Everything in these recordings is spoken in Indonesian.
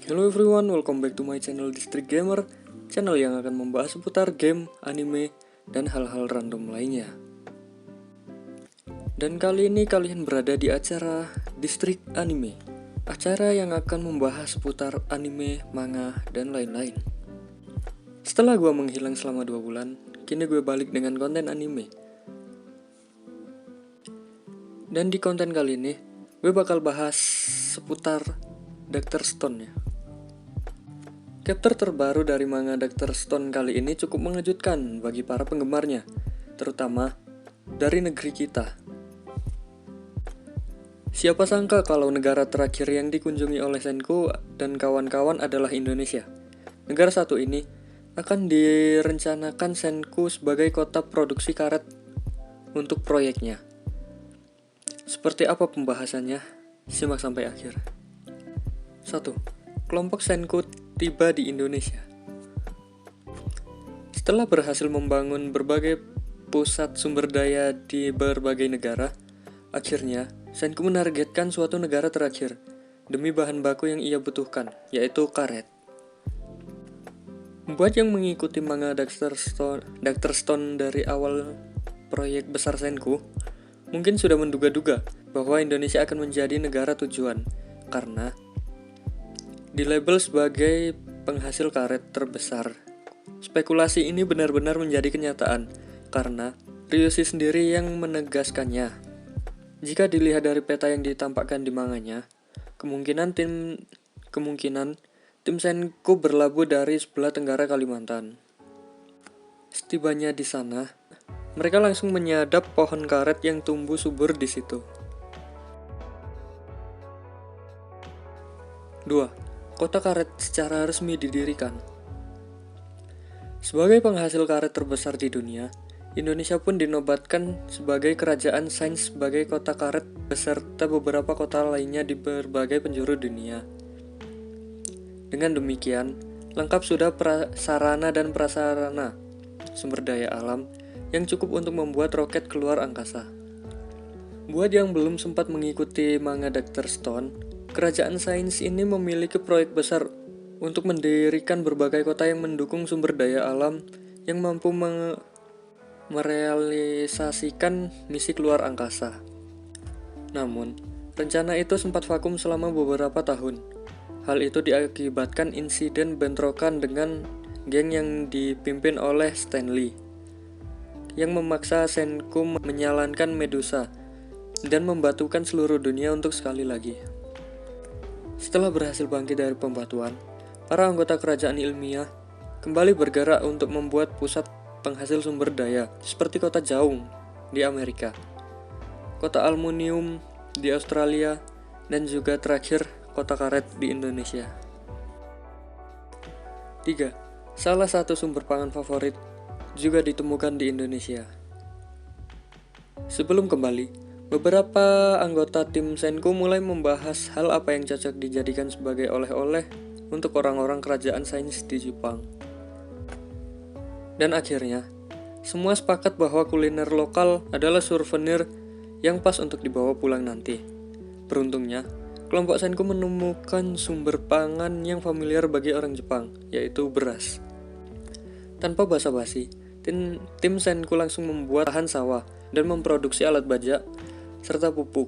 Hello everyone, welcome back to my channel District Gamer, channel yang akan membahas seputar game, anime, dan hal-hal random lainnya. Dan kali ini kalian berada di acara District Anime, acara yang akan membahas seputar anime, manga, dan lain-lain. Setelah gue menghilang selama 2 bulan, kini gue balik dengan konten anime. Dan di konten kali ini, gue bakal bahas seputar Dr. Stone ya. Chapter terbaru dari manga Dr. Stone kali ini cukup mengejutkan bagi para penggemarnya, terutama dari negeri kita. Siapa sangka kalau negara terakhir yang dikunjungi oleh Senku dan kawan-kawan adalah Indonesia. Negara satu ini akan direncanakan Senku sebagai kota produksi karet untuk proyeknya. Seperti apa pembahasannya? Simak sampai akhir. 1. Kelompok Senku tiba di Indonesia. Setelah berhasil membangun berbagai pusat sumber daya di berbagai negara, akhirnya Senku menargetkan suatu negara terakhir demi bahan baku yang ia butuhkan, yaitu karet. Buat yang mengikuti manga Dr. Stone dari awal proyek besar Senku, mungkin sudah menduga-duga bahwa Indonesia akan menjadi negara tujuan, karena dilabel sebagai penghasil karet terbesar. Spekulasi ini benar-benar menjadi kenyataan, karena Ryushi sendiri yang menegaskannya. Jika dilihat dari peta yang ditampakkan di manganya, kemungkinan tim Senku berlabuh dari sebelah tenggara Kalimantan. Setibanya di sana, mereka langsung menyadap pohon karet yang tumbuh subur di situ. 2. Kota karet secara resmi didirikan. Sebagai penghasil karet terbesar di dunia, Indonesia pun dinobatkan sebagai kerajaan sains sebagai kota karet beserta beberapa kota lainnya di berbagai penjuru dunia. Dengan demikian, lengkap sudah sarana dan prasarana sumber daya alam yang cukup untuk membuat roket keluar angkasa. Buat yang belum sempat mengikuti manga Dr. Stone, kerajaan sains ini memiliki proyek besar untuk mendirikan berbagai kota yang mendukung sumber daya alam yang mampu merealisasikan misi keluar angkasa. Namun, rencana itu sempat vakum selama beberapa tahun. Hal itu diakibatkan insiden bentrokan dengan geng yang dipimpin oleh Stanley, yang memaksa Senku menyalankan Medusa dan membatukan seluruh dunia untuk sekali lagi. Setelah berhasil bangkit dari pembatuan, para anggota kerajaan ilmiah kembali bergerak untuk membuat pusat penghasil sumber daya seperti kota Jaung di Amerika, kota aluminium di Australia, dan juga terakhir kota karet di Indonesia. 3. Salah satu sumber pangan favorit juga ditemukan di Indonesia. Sebelum kembali, beberapa anggota tim Senku mulai membahas hal apa yang cocok dijadikan sebagai oleh-oleh untuk orang-orang kerajaan sains di Jepang. Dan akhirnya, semua sepakat bahwa kuliner lokal adalah souvenir yang pas untuk dibawa pulang nanti. Beruntungnya, kelompok Senku menemukan sumber pangan yang familiar bagi orang Jepang, yaitu beras. Tanpa basa-basi, tim Senku langsung membuat lahan sawah dan memproduksi alat baja serta pupuk.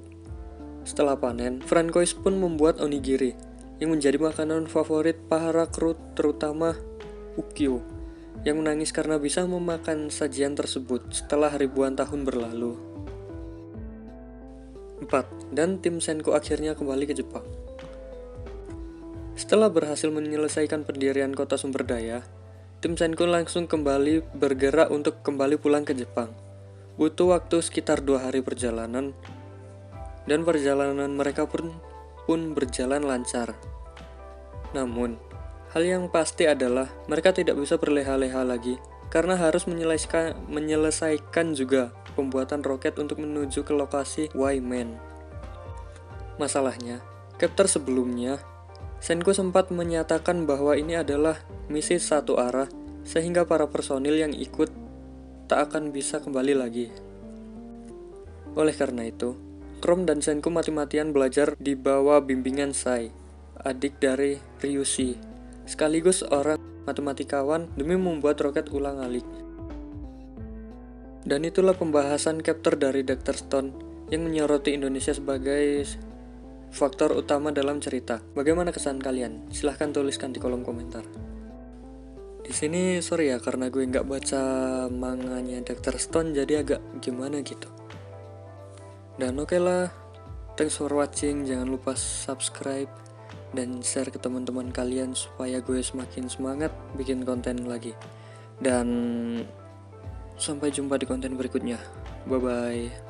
Setelah panen, Francois pun membuat onigiri yang menjadi makanan favorit para kru, terutama Ukyo, yang menangis karena bisa memakan sajian tersebut setelah ribuan tahun berlalu. 4. Dan tim Senku akhirnya kembali ke Jepang. Setelah berhasil menyelesaikan pendirian kota sumber daya, tim Senku langsung kembali bergerak untuk kembali pulang ke Jepang. Butuh waktu sekitar 2 hari perjalanan, dan perjalanan mereka pun berjalan lancar. Namun, hal yang pasti adalah mereka tidak bisa berleha-leha lagi, karena harus menyelesaikan juga pembuatan roket untuk menuju ke lokasi Waimen. Masalahnya, chapter sebelumnya, Senku sempat menyatakan bahwa ini adalah misi satu arah, sehingga para personil yang ikut tak akan bisa kembali lagi. Oleh karena itu, Chrome dan Senku mati-matian belajar di bawah bimbingan Sai. adik dari Ryushi, sekaligus orang matematikawan demi membuat roket ulang-alik. Dan itulah pembahasan chapter dari Dr. Stone yang menyoroti Indonesia sebagai faktor utama dalam cerita. Bagaimana kesan kalian? Silahkan tuliskan di kolom komentar. Di sini sorry ya karena gue nggak baca manganya Dr. Stone jadi agak gimana gitu. Dan oke lah, thanks for watching. Jangan lupa subscribe dan share ke teman-teman kalian supaya gue semakin semangat bikin konten lagi. Dan sampai jumpa di konten berikutnya. Bye bye.